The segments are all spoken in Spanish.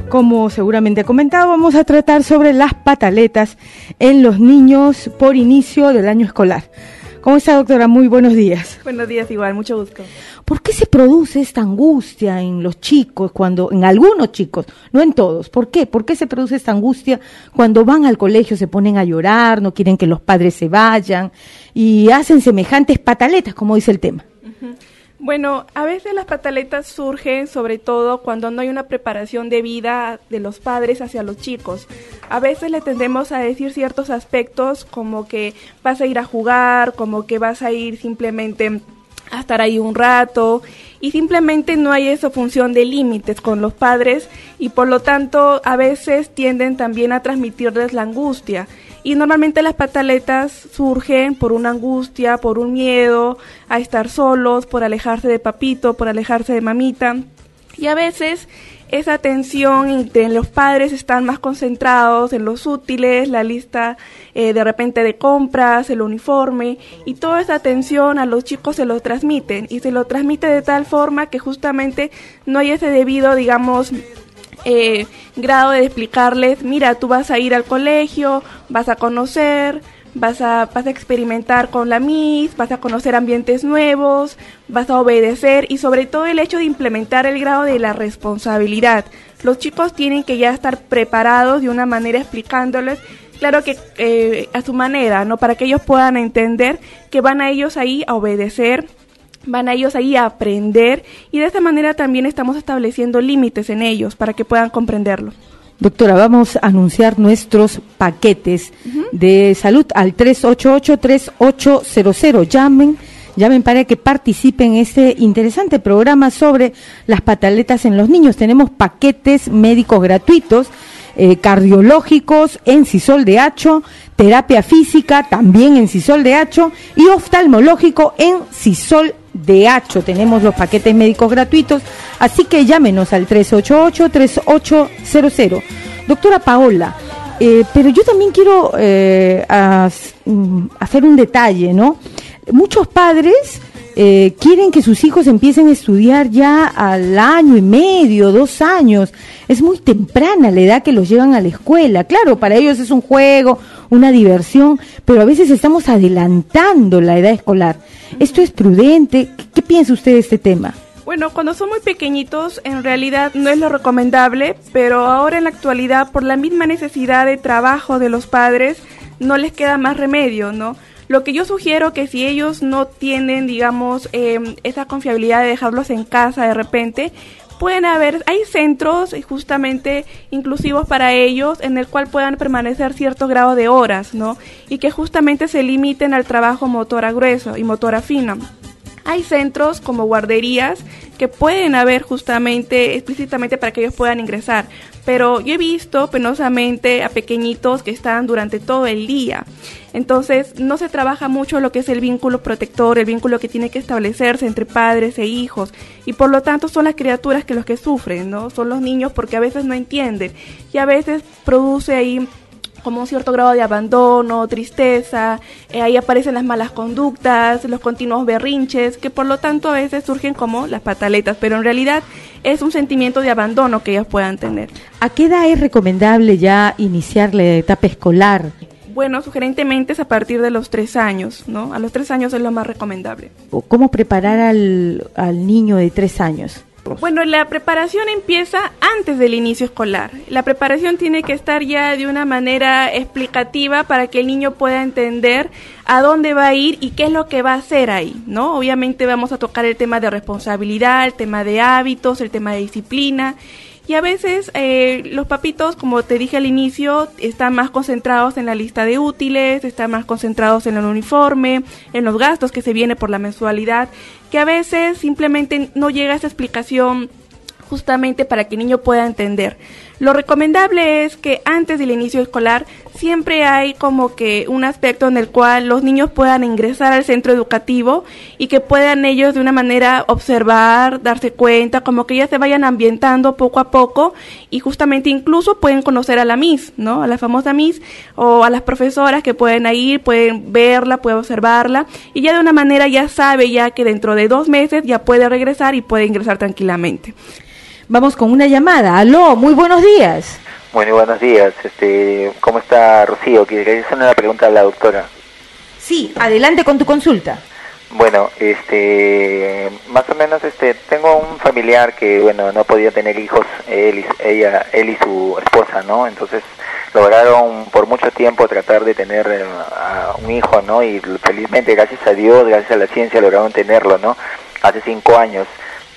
Como seguramente he comentado, vamos a tratar sobre las pataletas en los niños por inicio del año escolar. ¿Cómo está, doctora? Muy buenos días. Buenos días, igual, mucho gusto. ¿Por qué se produce esta angustia en los chicos, en algunos chicos, no en todos? ¿Por qué? ¿Por qué se produce esta angustia cuando van al colegio, se ponen a llorar, no quieren que los padres se vayan y hacen semejantes pataletas, como dice el tema? Bueno, a veces las pataletas surgen sobre todo cuando no hay una preparación debida de los padres hacia los chicos. A veces le tendemos a decir ciertos aspectos como que vas a ir a jugar, como que vas a ir simplemente a estar ahí un rato, y simplemente no hay esa función de límites con los padres, y por lo tanto a veces tienden también a transmitirles la angustia. Y normalmente las pataletas surgen por una angustia, por un miedo a estar solos, por alejarse de papito, por alejarse de mamita. Y a veces esa tensión entre los padres están más concentrados en los útiles, la lista de repente de compras, el uniforme, y toda esa tensión a los chicos se lo transmiten, y se lo transmite de tal forma que justamente no hay ese debido, digamos, grado de explicarles, mira, tú vas a ir al colegio, vas a conocer, vas a experimentar con la Miss, vas a conocer ambientes nuevos, vas a obedecer, y sobre todo el hecho de implementar el grado de la responsabilidad. Los chicos tienen que ya estar preparados de una manera explicándoles, claro que a su manera, ¿no? Para que ellos puedan entender que van a ellos ahí a obedecer, van a ellos ahí a aprender, y de esta manera también estamos estableciendo límites en ellos para que puedan comprenderlo. Doctora, vamos a anunciar nuestros paquetes de salud al 388-3800. Llamen para que participen en este interesante programa sobre las pataletas en los niños. Tenemos paquetes médicos gratuitos, cardiológicos en Sisol de Hacho, terapia física también en Sisol de Hacho y oftalmológico en Sisol de Hacho. Tenemos los paquetes médicos gratuitos, así que llámenos al 388-3800. Doctora Paola, pero yo también quiero hacer un detalle, ¿no? Muchos padres quieren que sus hijos empiecen a estudiar ya al año y medio, 2 años. Es muy temprana la edad que los llevan a la escuela. Claro, para ellos es un juego, una diversión, pero a veces estamos adelantando la edad escolar. ¿Esto es prudente? ¿Qué piensa usted de este tema? Bueno, cuando son muy pequeñitos, en realidad no es lo recomendable, pero ahora en la actualidad, por la misma necesidad de trabajo de los padres, no les queda más remedio, ¿no? Lo que yo sugiero que si ellos no tienen, digamos, esa confiabilidad de dejarlos en casa de repente, hay centros justamente inclusivos para ellos en el cual puedan permanecer cierto grado de horas, ¿no? Y que justamente se limiten al trabajo motora grueso y motora fina. Hay centros como guarderías que pueden haber justamente, explícitamente para que ellos puedan ingresar, pero yo he visto penosamente a pequeñitos que están durante todo el día. Entonces no se trabaja mucho lo que es el vínculo protector, el vínculo que tiene que establecerse entre padres e hijos, y por lo tanto son las criaturas que los que sufren, ¿no? Son los niños, porque a veces no entienden y a veces produce ahí como un cierto grado de abandono, tristeza, ahí aparecen las malas conductas, los continuos berrinches, que por lo tanto a veces surgen como las pataletas, pero en realidad es un sentimiento de abandono que ellos puedan tener. ¿A qué edad es recomendable ya iniciar la etapa escolar? Bueno, sugerentemente es a partir de los 3 años, ¿no? A los 3 años es lo más recomendable. ¿Cómo preparar al niño de 3 años? Bueno, la preparación empieza antes del inicio escolar. La preparación tiene que estar ya de una manera explicativa para que el niño pueda entender a dónde va a ir y qué es lo que va a hacer ahí, ¿no? Obviamente vamos a tocar el tema de responsabilidad, el tema de hábitos, el tema de disciplina. Y a veces los papitos, como te dije al inicio, están más concentrados en la lista de útiles, están más concentrados en el uniforme, en los gastos que se viene por la mensualidad, que a veces simplemente no llega esa explicación justamente para que el niño pueda entender. Lo recomendable es que antes del inicio escolar siempre hay como que un aspecto en el cual los niños puedan ingresar al centro educativo y que puedan ellos de una manera observar, darse cuenta, como que ya se vayan ambientando poco a poco y justamente incluso pueden conocer a la Miss, ¿no? A la famosa Miss o a las profesoras que pueden ir, pueden verla, pueden observarla y ya de una manera ya sabe ya que dentro de 2 meses ya puede regresar y puede ingresar tranquilamente. Vamos con una llamada. Aló, muy buenos días. Muy buenos días. ¿Cómo está Rocío? Quería hacer una pregunta a la doctora. Sí, adelante con tu consulta. Bueno, más o menos, tengo un familiar que, bueno, no podía tener hijos, él y su esposa, ¿no? Entonces lograron por mucho tiempo tratar de tener a un hijo, ¿no? Y felizmente, gracias a Dios, gracias a la ciencia, lograron tenerlo, ¿no? Hace 5 años.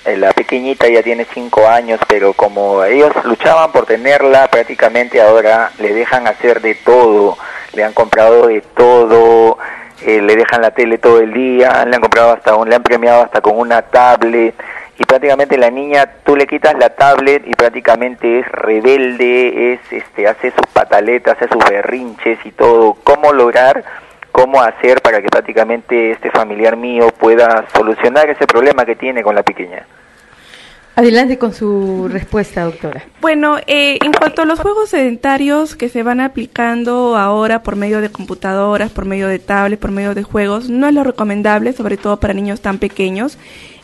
La pequeñita ya tiene 5 años, pero como ellos luchaban por tenerla, prácticamente ahora le dejan hacer de todo, le han comprado de todo, le dejan la tele todo el día, le han premiado hasta con una tablet, y prácticamente la niña, tú le quitas la tablet y prácticamente es rebelde, hace sus pataletas, hace sus berrinches y todo. ¿Cómo hacer para que prácticamente este familiar mío pueda solucionar ese problema que tiene con la pequeña? Adelante con su respuesta, doctora. Bueno, en cuanto a los juegos sedentarios que se van aplicando ahora por medio de computadoras, por medio de tablets, por medio de juegos, no es lo recomendable, sobre todo para niños tan pequeños.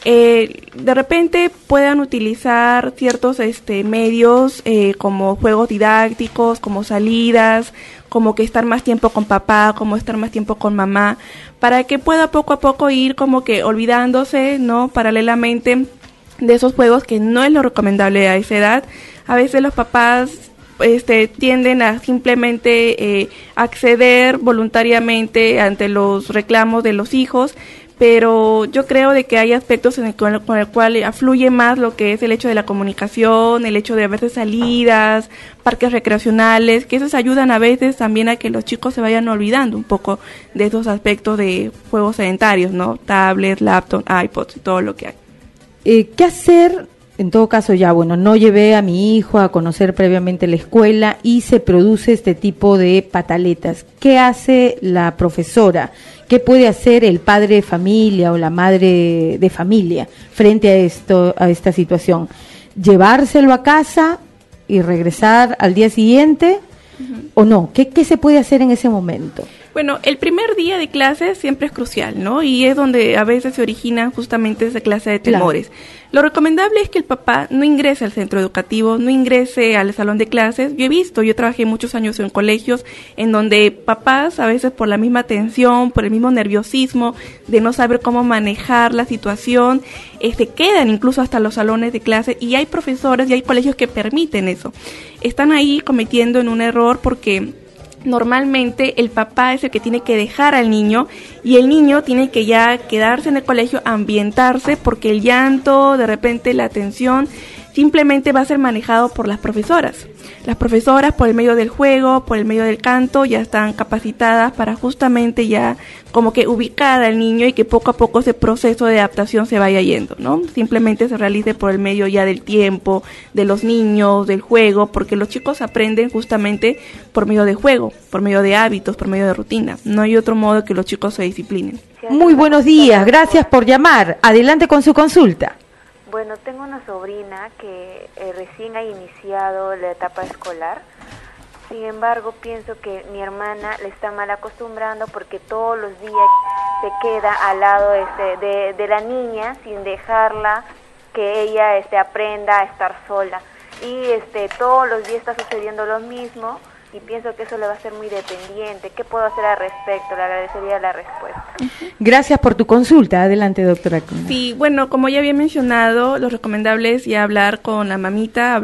De repente puedan utilizar ciertos medios como juegos didácticos, como salidas, como que estar más tiempo con papá, como estar más tiempo con mamá, para que pueda poco a poco ir como que olvidándose, ¿no? Paralelamente de esos juegos, que no es lo recomendable a esa edad. A veces los papás tienden a simplemente acceder voluntariamente ante los reclamos de los hijos, pero yo creo de que hay aspectos con el cual afluye más lo que es el hecho de la comunicación, el hecho de a veces salidas, parques recreacionales, que esos ayudan a veces también a que los chicos se vayan olvidando un poco de esos aspectos de juegos sedentarios, ¿no? Tablets, laptops, iPods y todo lo que hay. ¿Qué hacer? En todo caso, ya, bueno, no llevé a mi hijo a conocer previamente la escuela y se produce este tipo de pataletas. ¿Qué hace la profesora? ¿Qué puede hacer el padre de familia o la madre de familia frente a esta situación? ¿Llevárselo a casa y regresar al día siguiente o no? ¿Qué se puede hacer en ese momento? Bueno, el primer día de clase siempre es crucial, ¿no? Y es donde a veces se originan justamente esa clase de temores. Claro. Lo recomendable es que el papá no ingrese al centro educativo, no ingrese al salón de clases. Yo trabajé muchos años en colegios en donde papás, a veces por la misma tensión, por el mismo nerviosismo de no saber cómo manejar la situación, quedan incluso hasta los salones de clase, y hay profesores y hay colegios que permiten eso. Están ahí cometiendo en un error porque normalmente el papá es el que tiene que dejar al niño y el niño tiene que ya quedarse en el colegio, ambientarse, porque el llanto, de repente la tensión, simplemente va a ser manejado por las profesoras. Las profesoras, por el medio del juego, por el medio del canto, ya están capacitadas para justamente ya como que ubicar al niño y que poco a poco ese proceso de adaptación se vaya yendo, ¿no? Simplemente se realice por el medio ya del tiempo, de los niños, del juego, porque los chicos aprenden justamente por medio de juego, por medio de hábitos, por medio de rutina. No hay otro modo que los chicos se disciplinen. Muy buenos días, gracias por llamar. Adelante con su consulta. Bueno, tengo una sobrina que recién ha iniciado la etapa escolar. Sin embargo, pienso que mi hermana le está mal acostumbrando porque todos los días se queda al lado de la niña sin dejarla que ella aprenda a estar sola. Y todos los días está sucediendo lo mismo y pienso que eso le va a ser muy dependiente. ¿Qué puedo hacer al respecto? Le agradecería la respuesta. Gracias por tu consulta. Adelante, doctora. Sí, bueno, como ya había mencionado, lo recomendable es ya hablar con la mamita,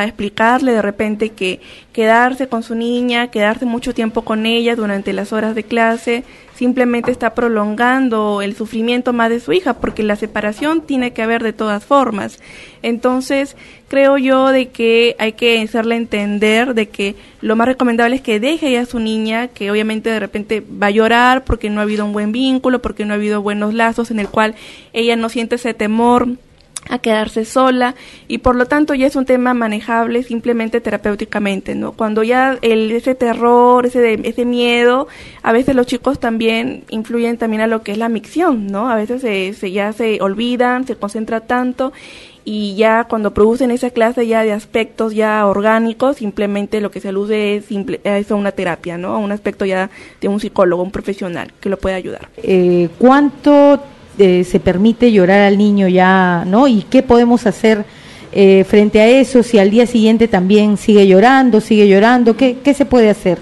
explicarle de repente que quedarse con su niña, quedarse mucho tiempo con ella durante las horas de clase, simplemente está prolongando el sufrimiento más de su hija, porque la separación tiene que haber de todas formas. Entonces, creo yo de que hay que hacerle entender de que lo más recomendable es que deje ya a su niña, que obviamente de repente va a llorar porque no ha habido un buen vínculo, porque no ha habido buenos lazos en el cual ella no siente ese temor a quedarse sola, y por lo tanto ya es un tema manejable simplemente terapéuticamente, ¿no? Cuando ya ese terror, ese miedo, a veces los chicos también influyen también a lo que es la micción, ¿no? A veces ya se olvidan, se concentra tanto, y ya cuando producen esa clase ya de aspectos ya orgánicos, simplemente lo que se alude es a una terapia, ¿no? A un aspecto ya de un psicólogo, un profesional que lo puede ayudar. ¿Cuánto se permite llorar al niño ya, ¿no? ¿Y qué podemos hacer frente a eso? Si al día siguiente también sigue llorando, ¿qué se puede hacer?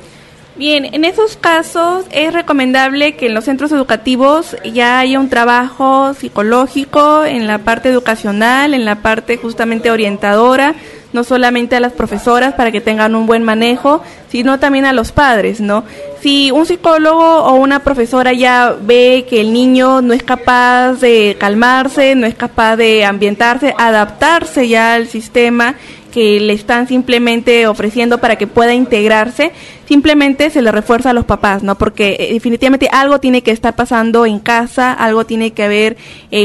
Bien, en esos casos es recomendable que en los centros educativos ya haya un trabajo psicológico en la parte educacional, en la parte justamente orientadora, no solamente a las profesoras para que tengan un buen manejo, sino también a los padres, ¿no? Si un psicólogo o una profesora ya ve que el niño no es capaz de calmarse, no es capaz de ambientarse, adaptarse ya al sistema que le están simplemente ofreciendo para que pueda integrarse, simplemente se le refuerza a los papás, ¿no? Porque definitivamente algo tiene que estar pasando en casa, algo tiene que haber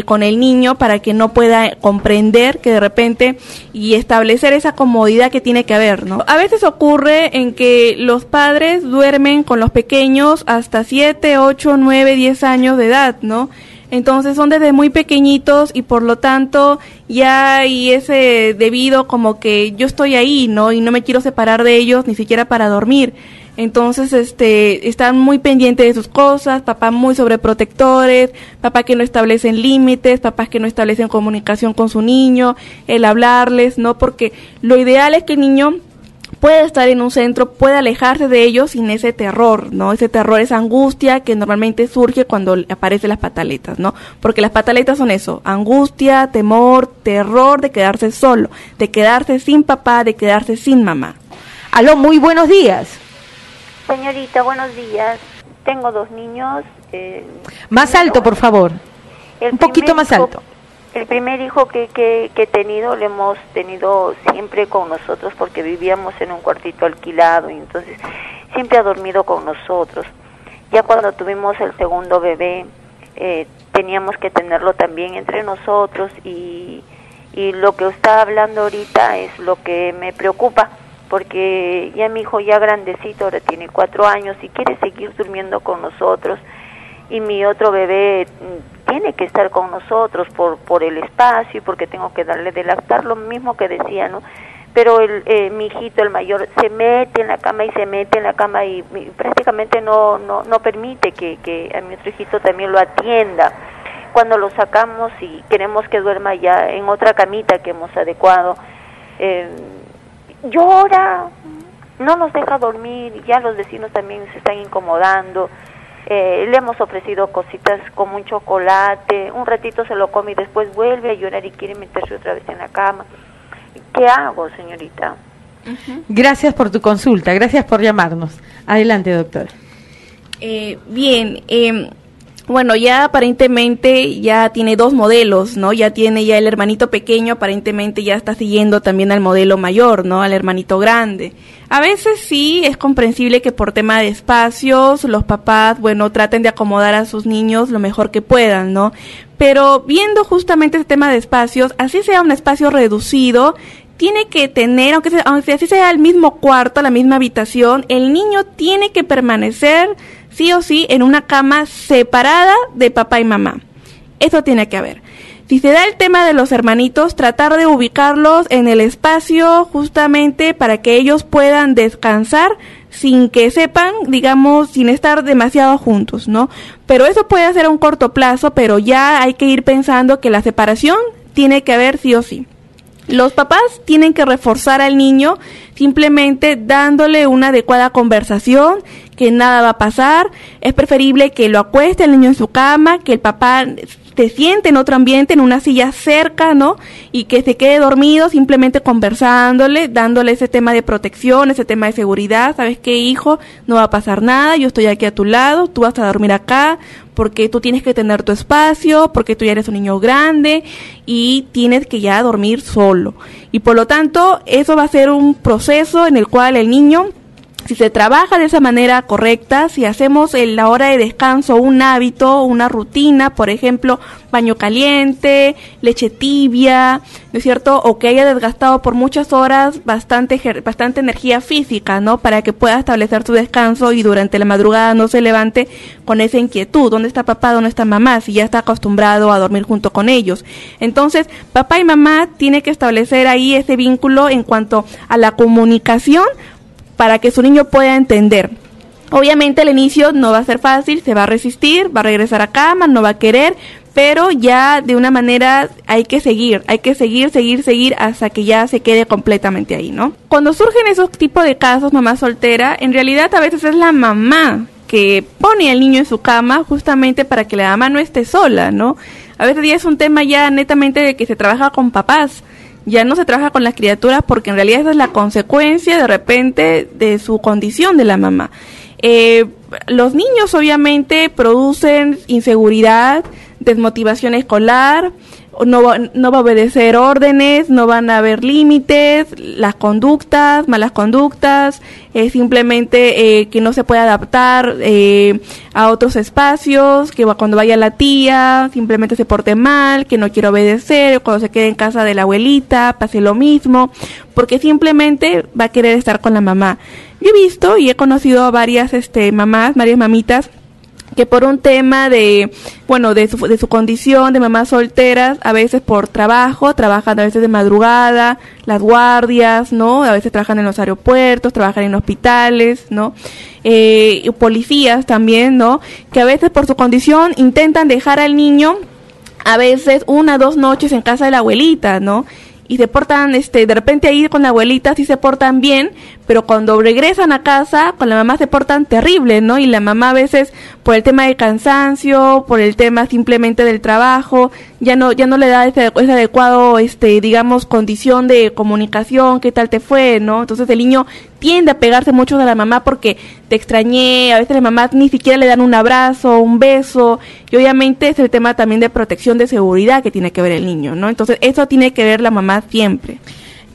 con el niño para que no pueda comprender que de repente y establecer esa comodidad que tiene que haber, ¿no? A veces ocurre en que los padres duermen con los pequeños hasta 7, 8, 9, 10 años de edad, ¿no? Entonces son desde muy pequeñitos y por lo tanto ya hay ese debido como que yo estoy ahí, ¿no? Y no me quiero separar de ellos ni siquiera para dormir. Entonces están muy pendientes de sus cosas, papás muy sobreprotectores, papás que no establecen límites, papás que no establecen comunicación con su niño, el hablarles, ¿no? Porque lo ideal es que el niño puede estar en un centro, puede alejarse de ellos sin ese terror, ¿no? Ese terror, esa angustia que normalmente surge cuando aparecen las pataletas, ¿no? Porque las pataletas son eso, angustia, temor, terror de quedarse solo, de quedarse sin papá, de quedarse sin mamá. Aló, muy buenos días. Señorita, buenos días. Tengo 2 niños. Más alto, por favor. Un poquito más alto. El primer hijo que he tenido, lo hemos tenido siempre con nosotros porque vivíamos en un cuartito alquilado y entonces siempre ha dormido con nosotros. Ya cuando tuvimos el segundo bebé, teníamos que tenerlo también entre nosotros y lo que está hablando ahorita es lo que me preocupa porque ya mi hijo ya grandecito, ahora tiene 4 años y quiere seguir durmiendo con nosotros y mi otro bebé tiene que estar con nosotros por el espacio y porque tengo que darle de lactar, lo mismo que decía, ¿no? Pero mi hijito, el mayor, se mete en la cama y prácticamente no permite que a mi otro hijito también lo atienda. Cuando lo sacamos y queremos que duerma ya en otra camita que hemos adecuado, llora, no nos deja dormir, ya los vecinos también se están incomodando. Le hemos ofrecido cositas como un chocolate, un ratito se lo come y después vuelve a llorar y quiere meterse otra vez en la cama. ¿Qué hago, señorita? Gracias por tu consulta, gracias por llamarnos. Adelante, doctora. Bueno, ya aparentemente ya tiene 2 modelos, ¿no? Ya tiene ya el hermanito pequeño, aparentemente ya está siguiendo también al modelo mayor, ¿no? Al hermanito grande. A veces sí es comprensible que por tema de espacios los papás, bueno, traten de acomodar a sus niños lo mejor que puedan, ¿no? Pero viendo justamente este tema de espacios, así sea un espacio reducido, tiene que tener, aunque así sea el mismo cuarto, la misma habitación, el niño tiene que permanecer sí o sí en una cama separada de papá y mamá. Eso tiene que haber. Si se da el tema de los hermanitos, tratar de ubicarlos en el espacio justamente para que ellos puedan descansar sin que sepan, digamos, sin estar demasiado juntos, ¿no? Pero eso puede ser a un corto plazo, pero ya hay que ir pensando que la separación tiene que haber sí o sí. Los papás tienen que reforzar al niño simplemente dándole una adecuada conversación, que nada va a pasar. Es preferible que lo acueste el niño en su cama, que el papá se siente en otro ambiente, en una silla cerca, ¿no? Y que se quede dormido simplemente conversándole, dándole ese tema de protección, ese tema de seguridad. ¿Sabes qué, hijo? No va a pasar nada, yo estoy aquí a tu lado, tú vas a dormir acá, porque tú tienes que tener tu espacio, porque tú ya eres un niño grande y tienes que ya dormir solo. Y por lo tanto, eso va a ser un proceso en el cual el niño Si se trabaja de esa manera correcta, si hacemos en la hora de descanso un hábito, una rutina, por ejemplo, baño caliente, leche tibia, ¿no es cierto? O que haya desgastado por muchas horas bastante energía física, ¿no? Para que pueda establecer su descanso y durante la madrugada no se levante con esa inquietud. ¿Dónde está papá? ¿Dónde está mamá? Si ya está acostumbrado a dormir junto con ellos. Entonces, papá y mamá tienen que establecer ahí ese vínculo en cuanto a la comunicación para que su niño pueda entender. Obviamente al inicio no va a ser fácil, se va a resistir, va a regresar a cama, no va a querer, pero ya de una manera hay que seguir hasta que ya se quede completamente ahí, ¿no? Cuando surgen esos tipos de casos, mamá soltera, en realidad a veces es la mamá que pone al niño en su cama justamente para que la mamá no esté sola, ¿no? A veces ya es un tema ya netamente de que se trabaja con papás, ya no se trabaja con las criaturas porque en realidad esa es la consecuencia de repente de su condición de la mamá. Los niños obviamente producen inseguridad, desmotivación escolar, no va a obedecer órdenes, no van a haber límites, las conductas, malas conductas, simplemente que no se puede adaptar a otros espacios, que cuando vaya la tía simplemente se porte mal, que no quiere obedecer, cuando se quede en casa de la abuelita pase lo mismo, porque simplemente va a querer estar con la mamá. Yo he visto y he conocido a varias mamás, varias mamitas, que por un tema de su condición de mamás solteras, a veces por trabajo, trabajan a veces de madrugada, las guardias, ¿no? A veces trabajan en los aeropuertos, trabajan en hospitales, ¿no? Y policías también, ¿no? Que a veces por su condición intentan dejar al niño a veces 1 o 2 noches en casa de la abuelita, ¿no? Y se portan, de repente ahí con la abuelita sí se portan bien, pero cuando regresan a casa, con la mamá se portan terrible, ¿no? Y la mamá a veces, por el tema de cansancio, por el tema simplemente del trabajo, ya no le da ese adecuado, digamos, condición de comunicación, ¿qué tal te fue?, ¿no? Entonces el niño tiende a pegarse mucho de la mamá porque te extrañé, a veces las mamás ni siquiera le dan un abrazo, un beso, y obviamente es el tema también de protección, de seguridad que tiene que ver el niño, ¿no? Entonces eso tiene que ver la mamá siempre.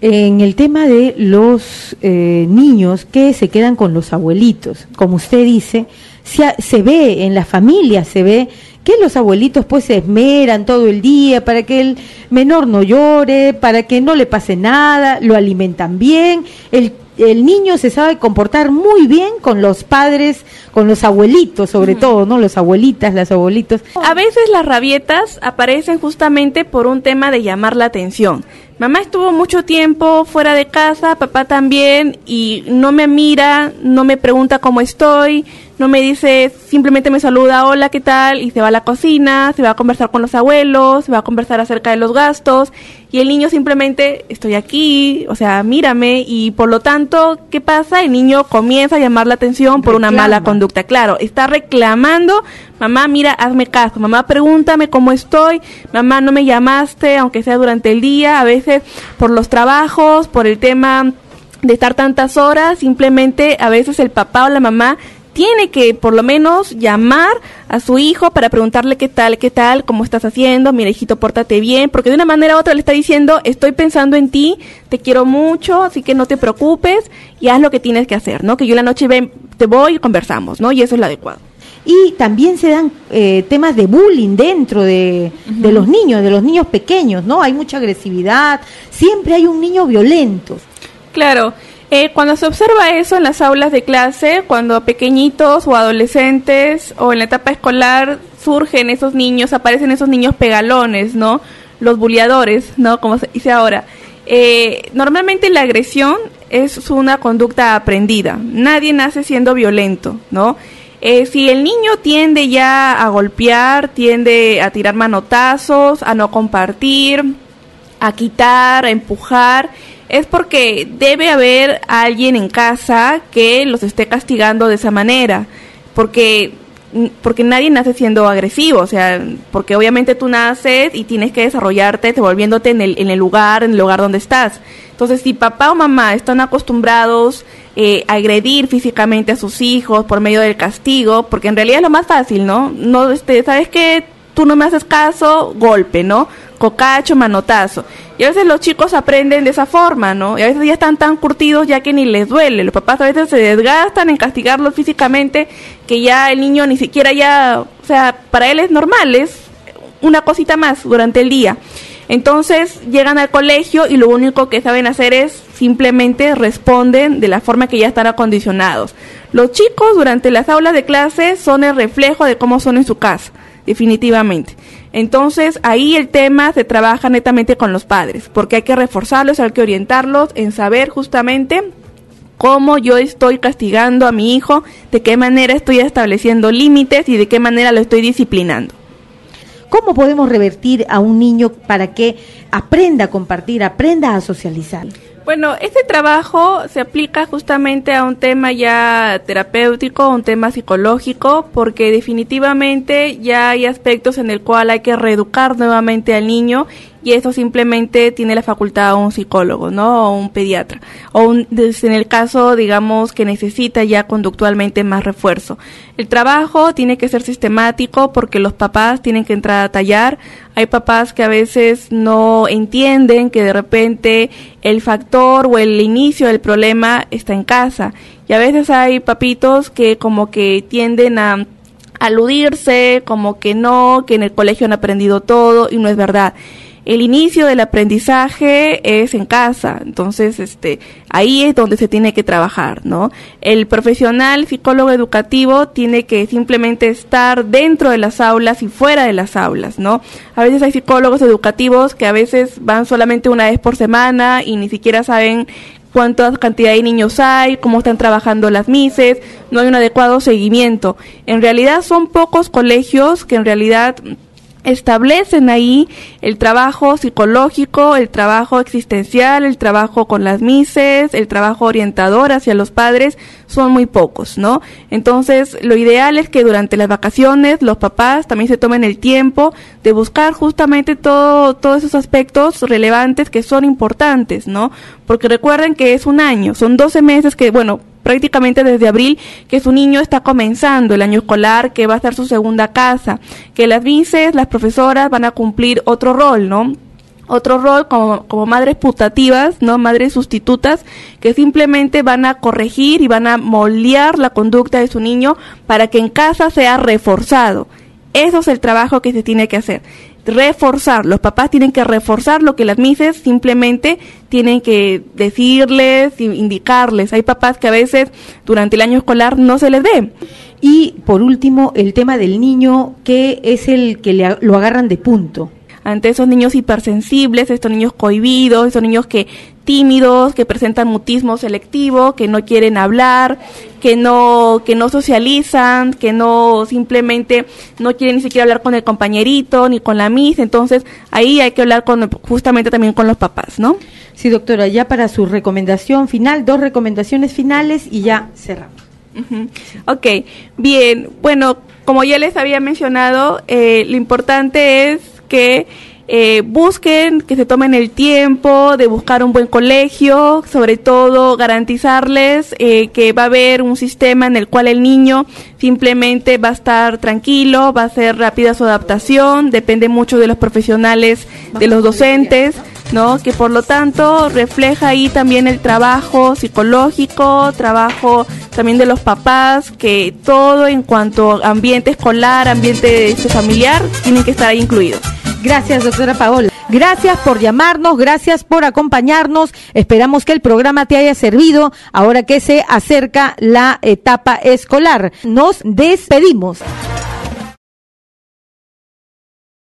En el tema de los niños que se quedan con los abuelitos, como usted dice, se ve en la familia, se ve que los abuelitos pues se esmeran todo el día para que el menor no llore, para que no le pase nada, lo alimentan bien, el niño se sabe comportar muy bien con los padres, con los abuelitos sobre todo, ¿no? Los abuelitas, las abuelitos. A veces las rabietas aparecen justamente por un tema de llamar la atención. Mamá estuvo mucho tiempo fuera de casa, papá también, y no me mira, no me pregunta cómo estoy, no me dice, simplemente me saluda, hola, ¿qué tal? Y se va a la cocina, se va a conversar con los abuelos, se va a conversar acerca de los gastos, y el niño simplemente, estoy aquí, o sea, mírame, y por lo tanto, ¿qué pasa? El niño comienza a llamar la atención por una mala conducta. Claro, está reclamando, mamá, mira, hazme caso, mamá, pregúntame cómo estoy, mamá, no me llamaste, aunque sea durante el día, a veces por los trabajos, por el tema de estar tantas horas, simplemente a veces el papá o la mamá tiene que por lo menos llamar a su hijo para preguntarle qué tal, cómo estás haciendo, mira hijito, pórtate bien, porque de una manera u otra le está diciendo, estoy pensando en ti, te quiero mucho, así que no te preocupes y haz lo que tienes que hacer, ¿no? Que yo en la noche te voy y conversamos, ¿no? Y eso es lo adecuado. Y también se dan temas de bullying dentro de los niños pequeños, ¿no? Hay mucha agresividad, siempre hay un niño violento. Claro. Cuando se observa eso en las aulas de clase, cuando pequeñitos o adolescentes o en la etapa escolar surgen esos niños, aparecen esos niños pegalones, ¿no? Los buleadores, ¿no? Como se dice ahora. Normalmente la agresión es una conducta aprendida. Nadie nace siendo violento, ¿no? Si el niño tiende ya a golpear, tiende a tirar manotazos, a no compartir, a quitar, a empujar, es porque debe haber alguien en casa que los esté castigando de esa manera, porque nadie nace siendo agresivo, o sea, porque obviamente tú naces y tienes que desarrollarte devolviéndote en el lugar donde estás. Entonces, si papá o mamá están acostumbrados a agredir físicamente a sus hijos por medio del castigo, porque en realidad es lo más fácil, ¿no? No, ¿sabes qué? Tú no me haces caso, golpe, ¿no? cocacho, manotazo. Y a veces los chicos aprenden de esa forma, ¿no? Y a veces ya están tan curtidos ya que ni les duele. Los papás a veces se desgastan en castigarlos físicamente, que ya el niño ni siquiera ya, o sea, para él es normal, es una cosita más durante el día. Entonces llegan al colegio y lo único que saben hacer es simplemente responden de la forma que ya están acondicionados. Los chicos durante las aulas de clase son el reflejo de cómo son en su casa, definitivamente. Entonces ahí el tema se trabaja netamente con los padres, porque hay que reforzarlos, hay que orientarlos en saber justamente cómo yo estoy castigando a mi hijo, de qué manera estoy estableciendo límites y de qué manera lo estoy disciplinando. ¿Cómo podemos revertir a un niño para que aprenda a compartir, aprenda a socializar? Bueno, este trabajo se aplica justamente a un tema ya terapéutico, un tema psicológico, porque definitivamente ya hay aspectos en el cual hay que reeducar nuevamente al niño, y eso simplemente tiene la facultad un psicólogo, ¿no? O un pediatra, o en el caso, digamos, que necesita ya conductualmente más refuerzo. El trabajo tiene que ser sistemático porque los papás tienen que entrar a tallar. Hay papás que a veces no entienden que de repente el factor o el inicio del problema está en casa, y a veces hay papitos que como que tienden a aludirse, como que no, que en el colegio han aprendido todo, y no es verdad. El inicio del aprendizaje es en casa, entonces ahí es donde se tiene que trabajar, ¿no? El profesional psicólogo educativo tiene que simplemente estar dentro de las aulas y fuera de las aulas, ¿no? A veces hay psicólogos educativos que a veces van solamente una vez por semana y ni siquiera saben cuánta cantidad de niños hay, cómo están trabajando las mises, no hay un adecuado seguimiento. En realidad son pocos colegios que en realidad establecen ahí el trabajo psicológico, el trabajo existencial, el trabajo con las mises, el trabajo orientador hacia los padres, son muy pocos, ¿no? Entonces, lo ideal es que durante las vacaciones los papás también se tomen el tiempo de buscar justamente todos esos aspectos relevantes que son importantes, ¿no? Porque recuerden que es un año, son 12 meses que, bueno, prácticamente desde abril, que su niño está comenzando el año escolar, que va a ser su segunda casa, que las mises, las profesoras van a cumplir otro rol, ¿no? Otro rol como madres putativas, ¿no? Madres sustitutas, que simplemente van a corregir y van a moldear la conducta de su niño para que en casa sea reforzado. Eso es el trabajo que se tiene que hacer. Reforzar, los papás tienen que reforzar lo que las mises simplemente tienen que decirles, indicarles. Hay papás que a veces durante el año escolar no se les ve. Y por último, el tema del niño que es el que lo agarran de punto. Ante esos niños hipersensibles, estos niños cohibidos, esos niños tímidos, que presentan mutismo selectivo, que no quieren hablar, que no socializan, que no simplemente no quieren ni siquiera hablar con el compañerito ni con la miss. Entonces ahí hay que hablar justamente también con los papás, ¿no? Sí, doctora, ya para su recomendación final, 2 recomendaciones finales y ya cerramos. Uh-huh. Ok, bien, bueno, como ya les había mencionado, lo importante es que busquen, que se tomen el tiempo de buscar un buen colegio, sobre todo garantizarles que va a haber un sistema en el cual el niño simplemente va a estar tranquilo, va a ser rápida su adaptación, depende mucho de los profesionales, de los docentes, ¿no? Que por lo tanto refleja ahí también el trabajo psicológico, trabajo también de los papás, que todo en cuanto a ambiente escolar, ambiente familiar, tienen que estar ahí incluidos. Gracias, doctora Paola. Gracias por llamarnos, gracias por acompañarnos. Esperamos que el programa te haya servido ahora que se acerca la etapa escolar. Nos despedimos.